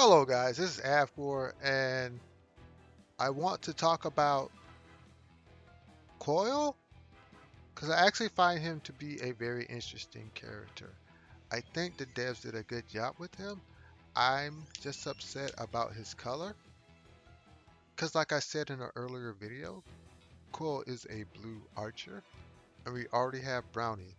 Hello guys, this is Avcoor and I want to talk about Coil because I actually find him to be a very interesting character. I think the devs did a good job with him. I'm just upset about his color because like I said in an earlier video, Coil is a blue archer and we already have Brownie.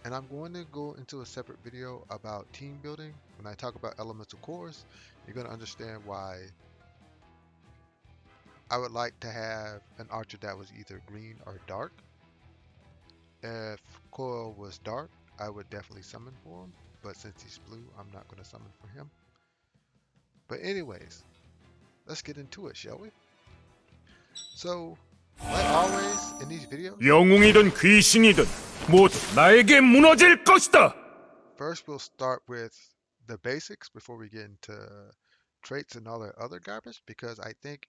And I'm going to go into a separate video about team building. When I talk about elemental cores, you're going to understand why I would like to have an archer that was either green or dark. If Coil was dark, I would definitely summon for him. But since he's blue, I'm not going to summon for him. But anyways, let's get into it, shall we? So, like always in these videos, 영웅이든 귀신이든 모두 나에게 무너질 것이다. first we'll start with the basics before we get into traits and all that other garbage. Because I think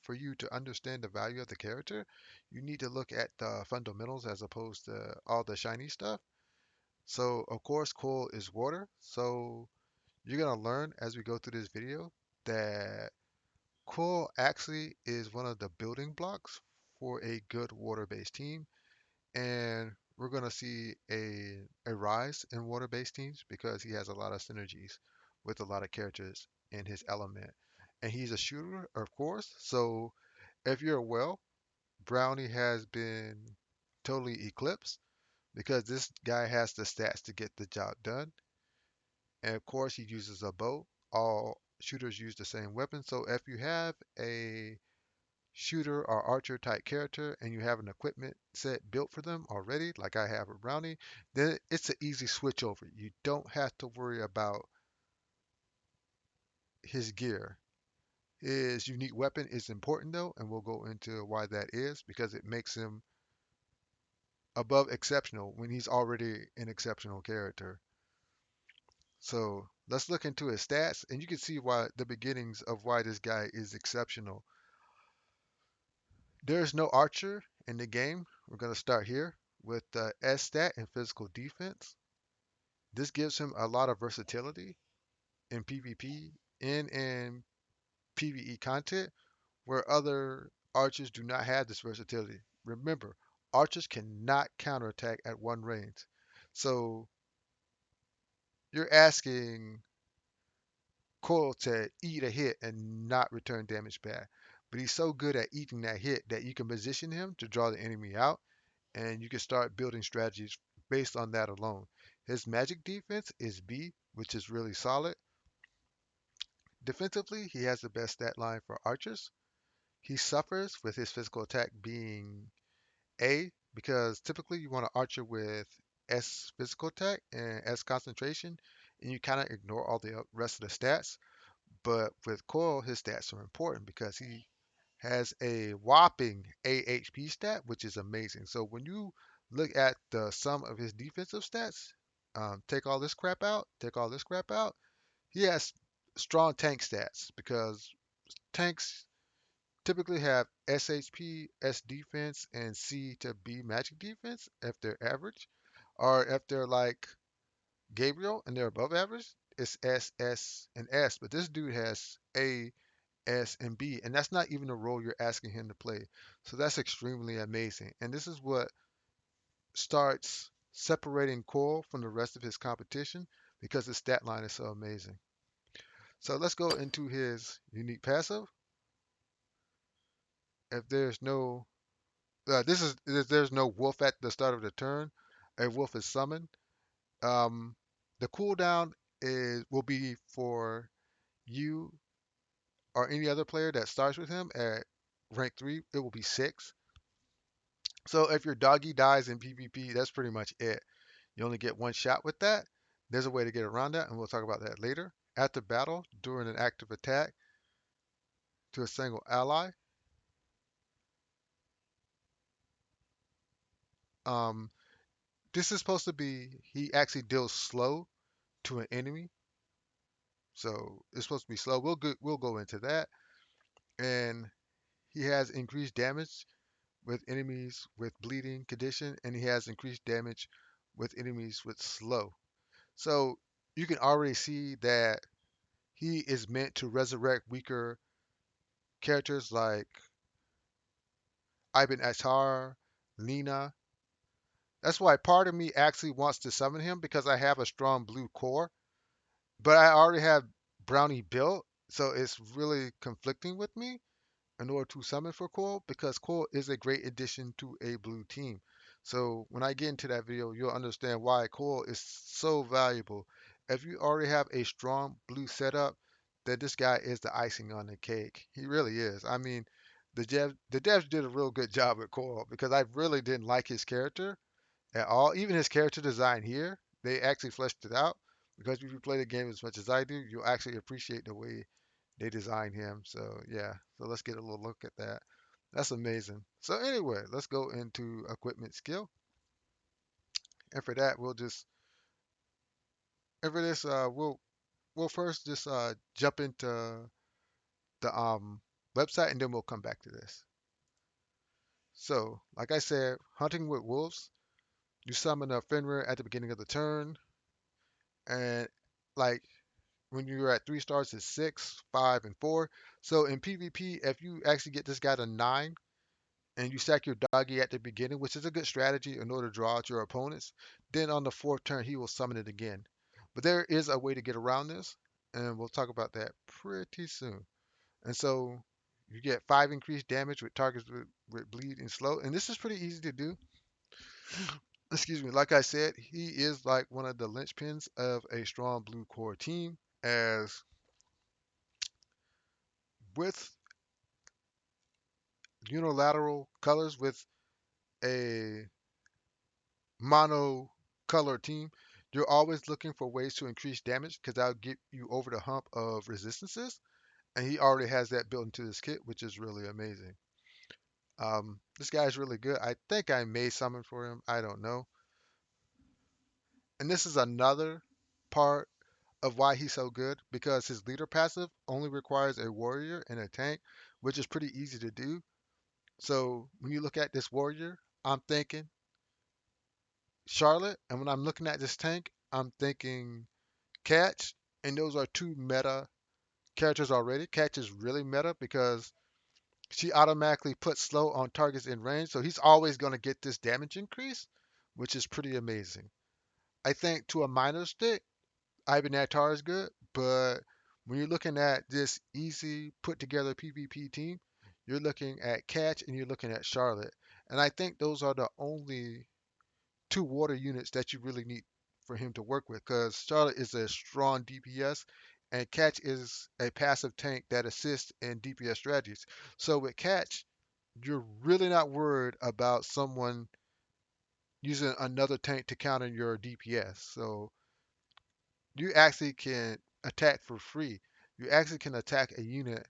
for you to understand the value of the character, you need to look at the fundamentals as opposed to all the shiny stuff. So, of course, coal is water. So, you're going to learn as we go through this video that coal actually is one of the building blocks for a good water-based team. And we're going to see a rise in water-based teams because he has a lot of synergies with a lot of characters in his element. And he's a shooter, of course. So, if you're well, Brownie has been totally eclipsed because this guy has the stats to get the job done. And of course, he uses a bow. All shooters use the same weapon. So if you have a shooter or archer type character and you have an equipment set built for them already, like I have a Brownie, then it's an easy switch over. You don't have to worry about his gear. His unique weapon is important though, and we'll go into why that is because it makes him above exceptional when he's already an exceptional character. So let's look into his stats, and you can see why the beginnings of why this guy is exceptional. There's no archer in the game. We're going to start here with S stat and physical defense. This gives him a lot of versatility in PvP and in PvE content where other archers do not have this versatility. Remember, archers cannot counterattack at one range. So you're asking Coil to eat a hit and not return damage back. But he's so good at eating that hit that you can position him to draw the enemy out, and you can start building strategies based on that alone. His magic defense is B, which is really solid. Defensively, he has the best stat line for archers. He suffers with his physical attack being A, because typically you want an archer with S physical attack and S concentration, and you kind of ignore all the rest of the stats. But with Coil, his stats are important because he has a whopping AHP stat, which is amazing. So when you look at the sum of his defensive stats, take all this crap out, he has strong tank stats because tanks typically have SHP, S defense, and C to B magic defense if they're average, or if they're like Gabriel and they're above average, it's S, S, and S. But this dude has A, S, and B, and that's not even the role you're asking him to play. So that's extremely amazing. And this is what starts separating Coil from the rest of his competition because his stat line is so amazing. So let's go into his unique passive. If there's no, this is if there's no wolf at the start of the turn, a wolf is summoned. Um, the cooldown is will be for you or any other player that starts with him at rank 3. It will be 6. So if your doggy dies in PvP, that's pretty much it. You only get one shot with that. There's a way to get around that, and we'll talk about that later. After battle, during an active attack to a single ally, um, this is supposed to be he actually deals slow to an enemy, so it's supposed to be slow. We'll go into that, and he has increased damage with enemies with bleeding condition, and he has increased damage with enemies with slow. So you can already see that he is meant to resurrect weaker characters like Ibn Attar, Lena. That's why part of me actually wants to summon him because I have a strong blue core, but I already have Brownie built, so it's really conflicting with me in order to summon for Coil because Coil is a great addition to a blue team. So when I get into that video, you'll understand why Coil is so valuable. If you already have a strong blue setup, then this guy is the icing on the cake. He really is. I mean, the devs did a real good job with Coil because I really didn't like his character at all. Even his character design here, they actually fleshed it out. Because if you play the game as much as I do, you'll actually appreciate the way they designed him. So yeah, so let's get a little look at that. That's amazing. So anyway, let's go into equipment skill. And for that, we'll just and for this, we'll first just jump into the website, and then we'll come back to this. So, like I said, hunting with wolves, you summon a Fenrir at the beginning of the turn, and like when you're at 3 stars, it's 6, 5, and 4. So in PvP, if you actually get this guy to 9, and you sack your doggy at the beginning, which is a good strategy in order to draw out your opponents, then on the fourth turn he will summon it again. But there is a way to get around this, and we'll talk about that pretty soon. And so you get 5 increased damage with targets with bleed and slow, and this is pretty easy to do. Excuse me. Like I said, he is like one of the linchpins of a strong blue core team, as with unilateral colors with a mono color team, you're always looking for ways to increase damage because that'll get you over the hump of resistances. And he already has that built into this kit, which is really amazing. This guy is really good. I think I may summon for him. I don't know. And this is another part of why he's so good because his leader passive only requires a warrior and a tank, which is pretty easy to do. So when you look at this warrior, I'm thinking Charlotte, and when I'm looking at this tank, I'm thinking Catch, and those are two meta characters already. Catch is really meta because she automatically puts slow on targets in range, so he's always going to get this damage increase, which is pretty amazing. I think to a minor stick, Ivan Attar is good, but when you're looking at this easy put together PvP team, you're looking at Catch and you're looking at Charlotte. And I think those are the only two water units that you really need for him to work with because Charlotte is a strong DPS and Catch is a passive tank that assists in DPS strategies. So with Catch, you're really not worried about someone using another tank to counter your DPS. So you actually can attack for free. You actually can attack a unit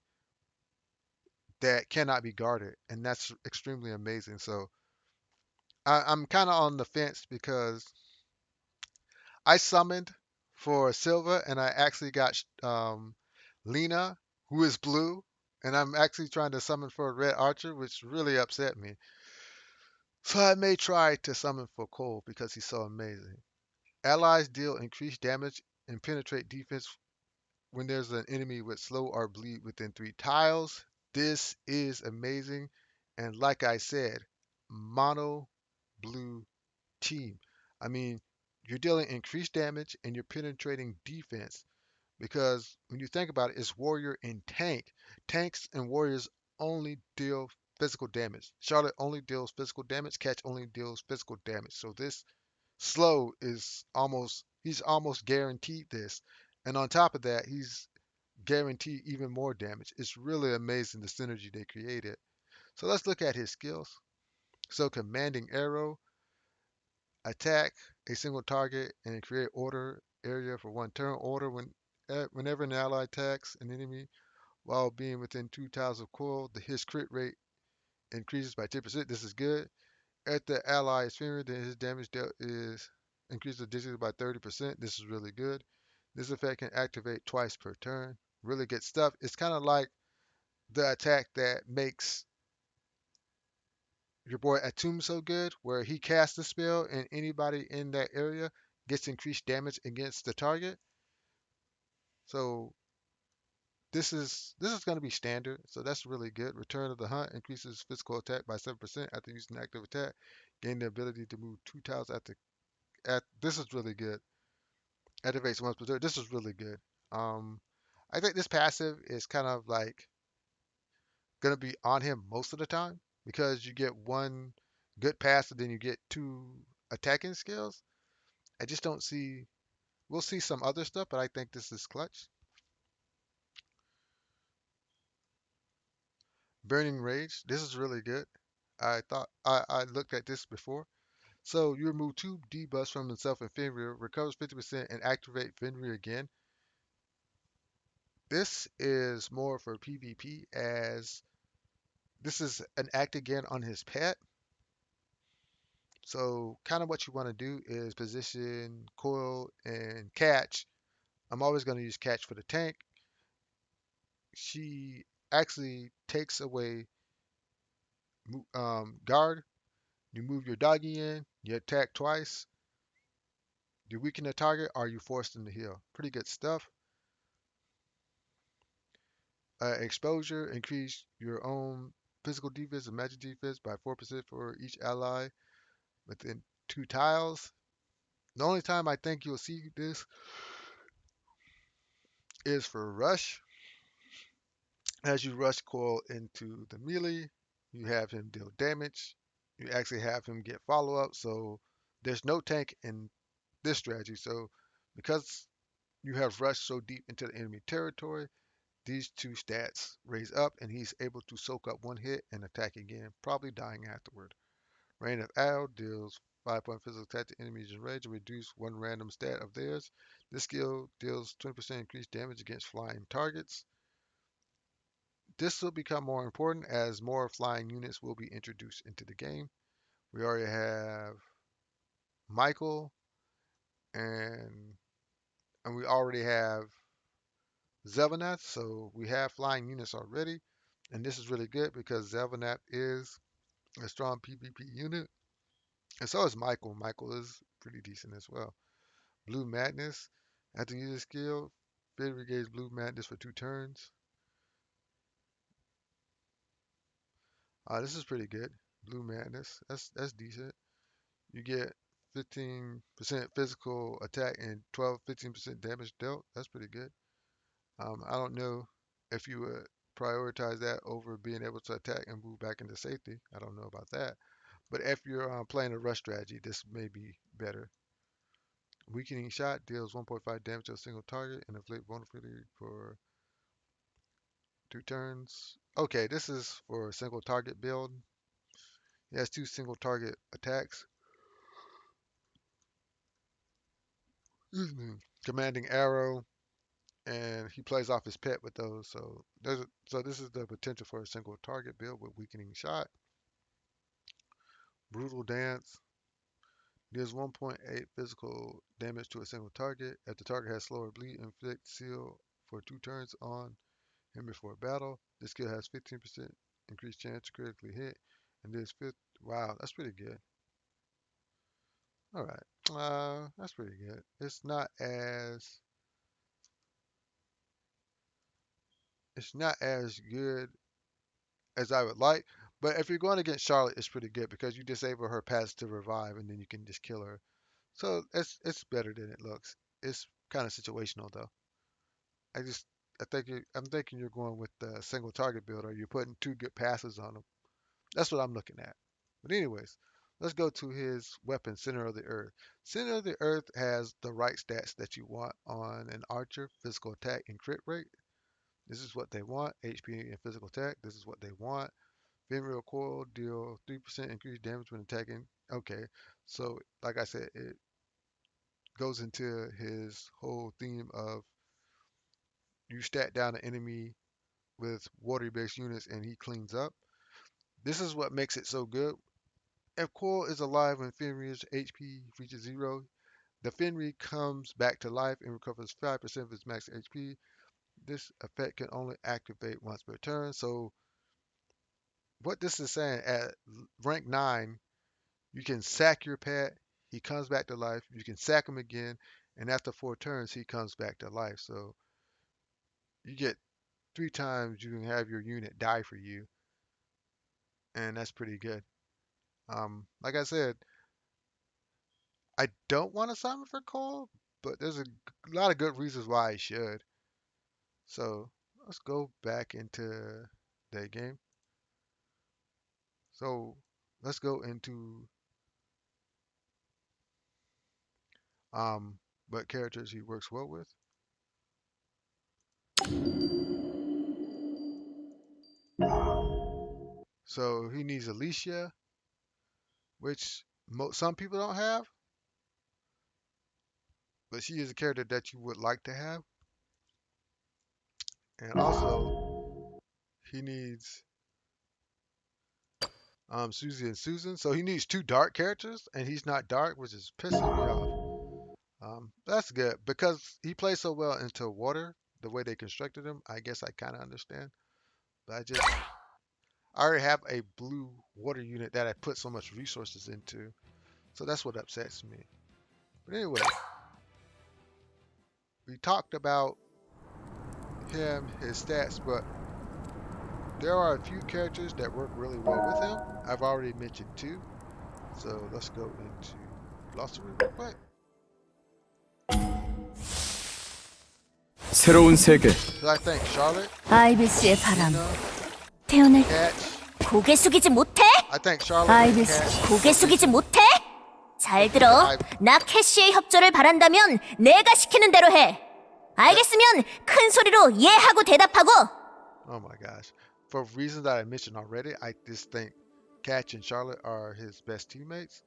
that cannot be guarded, and that's extremely amazing. So I'm kind of on the fence because I summoned for Silva, and I actually got Lena, who is blue, and I'm actually trying to summon for a red archer, which really upset me. So I may try to summon for Cole because he's so amazing. Allies deal increased damage and penetrate defense when there's an enemy with slow or bleed within 3 tiles. This is amazing, and like I said, mono blue team. I mean, you're dealing increased damage and you're penetrating defense because when you think about it, it's warrior and tank. Tanks and warriors only deal physical damage. Charlotte only deals physical damage. Catch only deals physical damage. So this slow is he's almost guaranteed this. And on top of that, he's guaranteed even more damage. It's really amazing the synergy they created. So let's look at his skills. So commanding arrow, attack a single target and create order area for 1 turn. Order whenever an ally attacks an enemy while being within 2 tiles of coil, his crit rate increases by 10%. This is good. If the ally is feared, then his damage dealt is increased digitally by 30%. This is really good. This effect can activate twice per turn. Really good stuff. It's kind of like the attack that makes your boy Atum so good, where he casts the spell and anybody in that area gets increased damage against the target. So this is going to be standard, so that's really good. Return of the Hunt increases physical attack by 7% after using active attack. Gain the ability to move 2 tiles at this is really good. Activates once per turn. This is really good. Um, I think this passive is kind of like gonna be on him most of the time because you get one good pass and then you get two attacking skills. I just don't see. We'll see some other stuff, but I think this is clutch. Burning Rage. This is really good. I looked at this before. So you remove two debuffs from himself and Fenrir, recovers 50% and activate Fenrir again. This is more for PvP as this is an act again on his pet. So kind of what you want to do is position Coil and Catch. I'm always going to use Catch for the tank. She actually takes away guard. You move your doggy in, you attack twice, you weaken the target, or you force them to heal. Pretty good stuff. Exposure, increase your own physical defense and magic defense by 4% for each ally within 2 tiles. The only time I think you'll see this is for Rush. As you rush Coil into the melee, you have him deal damage. You actually have him get follow up. So there's no tank in this strategy. So because you have rushed so deep into the enemy territory, these two stats raise up, and he's able to soak up one hit and attack again, probably dying afterward. Rain of Arrow deals 5-point physical attack to enemies in range and reduce one random stat of theirs. This skill deals 20% increased damage against flying targets. This will become more important as more flying units will be introduced into the game. We already have Michael and and we already have Zelvanath, so we have flying units already. And this is really good because Zelvanath is a strong PvP unit. And so is Michael. Michael is pretty decent as well. Blue Madness. After using skill, Fid regains Blue Madness for 2 turns. This is pretty good. Blue Madness. That's decent. You get 15% physical attack and 15% damage dealt. That's pretty good. I don't know if you would prioritize that over being able to attack and move back into safety. I don't know about that. But if you're playing a rush strategy, this may be better. Weakening shot deals 1.5 damage to a single target and inflict vulnerability for 2 turns. Okay, this is for a single target build. He has two single target attacks. Excuse me. Commanding arrow, and he plays off his pet with those. So this is the potential for a single target build with weakening shot. Brutal dance deals 1.8 physical damage to a single target. If the target has slower bleed, inflict seal for 2 turns on him before battle. This skill has 15% increased chance to critically hit, and this fifth. Wow, that's pretty good. All right, that's pretty good. It's not as good as I would like. But if you're going against Charlotte, it's pretty good because you disable her pass to revive, and then you can just kill her. So it's better than it looks. It's kind of situational though. I just I'm thinking you're going with the single target build, or you're putting two good passes on them. That's what I'm looking at. But anyways, let's go to his weapon, Center of the Earth. Center of the Earth has the right stats that you want on an archer: physical attack and crit rate. This is what they want. HP and physical attack. This is what they want. Fenrir Coil deal 3% increased damage when attacking. Okay, so like I said, it goes into his whole theme of you stat down an enemy with water-based units and he cleans up. This is what makes it so good. If Coil is alive when Fenrir's HP reaches zero, the Fenrir comes back to life and recovers 5% of his max HP. This effect can only activate once per turn. So what this is saying, at rank 9, you can sack your pet, he comes back to life. You can sack him again, and after 4 turns, he comes back to life. So you get 3 times you can have your unit die for you, and that's pretty good. Like I said, I don't want to summon for Coil, but there's a lot of good reasons why I should. So let's go back into the game. So let's go into um, what characters he works well with. So he needs Alicia, which some people don't have, but she is a character that you would like to have. And also, he needs Susie and Susan. So he needs 2 dark characters, and he's not dark, which is pissing me off. That's good because he plays so well into water. The way they constructed him, I guess I kind of understand. But I already have a blue water unit that I put so much resources into, so that's what upsets me. But anyway, we talked about him, his stats, but there are a few characters that work really well with him. I've already mentioned 2, so let's go into glossary real quick. 새로운 세계. So I think Charlotte, 아이비스의 바람. Nina, 태어날 Catch. 고개 숙이지 못해? I think Charlotte and 아이비스 Catch. 고개 숙이지 못해? 잘 들어. 나 캐시의 협조를 바란다면 내가 시키는 대로 해. 알겠으면 큰 소리로 예하고 대답하고. Oh my gosh. For reasons that I mentioned already, I just think Catch and Charlotte are his best teammates.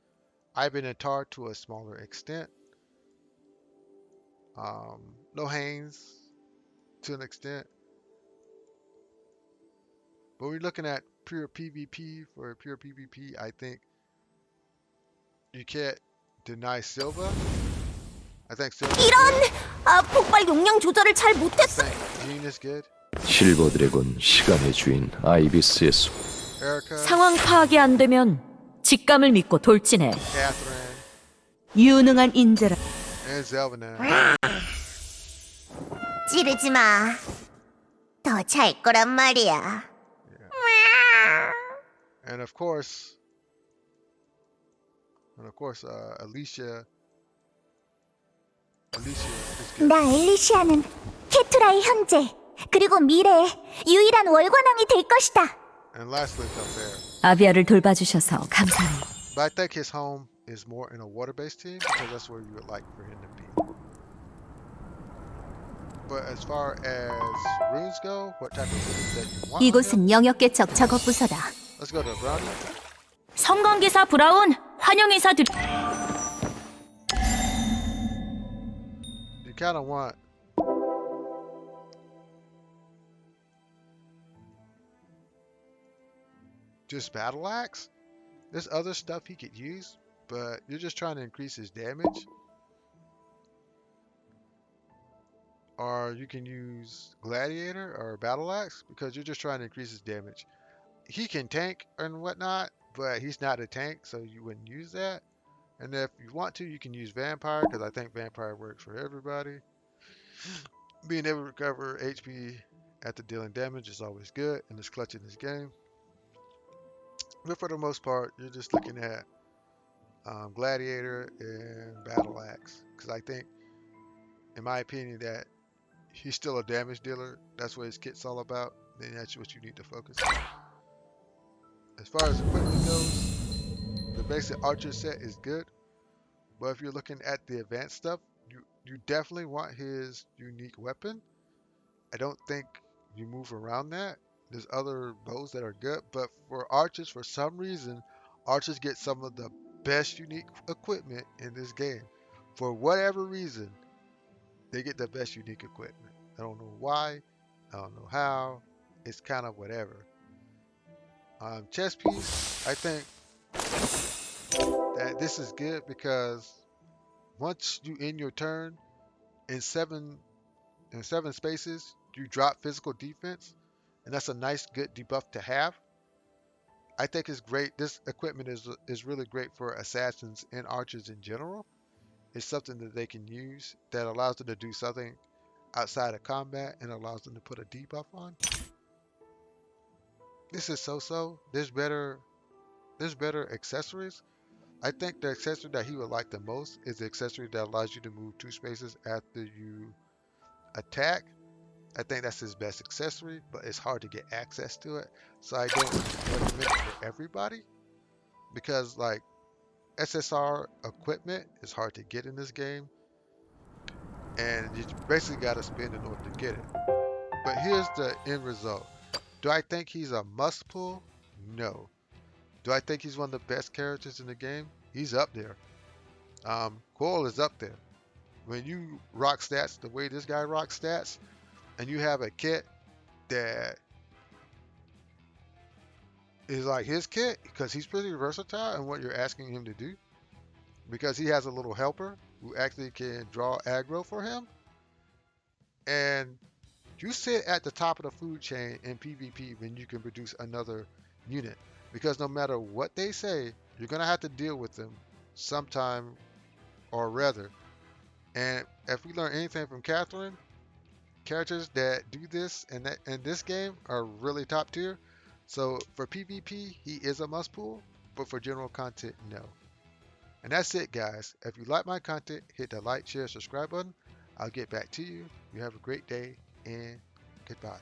Ivan and Tar to a smaller extent. No Haynes to an extent. But we're looking at pure PvP. For pure PvP, I think you can't deny Silva. I think Silva. 이런! 폭발 용량 조절을 잘 I 못했어. think Jean is good. 실버 드래곤 시간의 주인 아이비스의 수. Erica, 상황 파악이 안 되면 직감을 믿고 돌진해. Catherine, 유능한 인재라. and Zelvina. 찌르지 마. 더 잘 거란 말이야. And of course, Alicia. Alicia is good. 나 엘리시아는 케투라의 형제, 그리고 미래의 유일한 월관왕이 될 것이다. And lastly, Telfair. 아비아를 돌봐주셔서 감사해요. But I think his home is more in a water-based team because that's where you would like for him to be. But as far as runes go, what type of runes that you want? on him? 이곳은 영역계적 작업 부서다. Let's go to Brownie. 성광기사 브라운 환영 인사드리. You kind of want just battle axe. There's other stuff he could use, but you're just trying to increase his damage. Or you can use gladiator or battle axe because you're just trying to increase his damage. He can tank and whatnot, but he's not a tank, so you wouldn't use that. And if you want to, you can use vampire because I think vampire works for everybody. Being able to recover HP after dealing damage is always good, and it's clutch in this game. But for the most part, you're just looking at gladiator and battle axe because I think, in my opinion, that he's still a damage dealer. That's what his kit's all about. Then that's what you need to focus on. As far as equipment goes, the basic archer set is good, but if you're looking at the advanced stuff, you definitely want his unique weapon. I don't think you move around that. There's other bows that are good, but for archers, for some reason, archers get some of the best unique equipment in this game. For whatever reason, they get the best unique equipment. I don't know why. I don't know how. It's kind of whatever. Chess piece, I think that this is good because once you end your turn in seven spaces, you drop physical defense, and that's a nice good debuff to have. I think it's great. This equipment is really great for assassins and archers in general. It's something that they can use that allows them to do something outside of combat and allows them to put a debuff on. This is so-so. There's better accessories. I think the accessory that he would like the most is the accessory that allows you to move 2 spaces after you attack. I think that's his best accessory, but it's hard to get access to it. So I don't recommend it for everybody because like SSR equipment is hard to get in this game, and you basically got to spend in order to get it. But here's the end result. Do I think he's a must pull? No. Do I think he's one of the best characters in the game? He's up there. Coil is up there. When you rock stats the way this guy rocks stats, and you have a kit that is like his kit, because he's pretty versatile in what you're asking him to do, because he has a little helper who actually can draw aggro for him, and you sit at the top of the food chain in PvP when you can produce another unit. Because no matter what they say, you're going to have to deal with them sometime or rather. And if we learn anything from Catherine, characters that do this and that in this game are really top tier. So for PvP, he is a must pull, but for general content, no. And that's it, guys. If you like my content, hit the like, share, subscribe button. I'll get back to you. You have a great day and goodbye.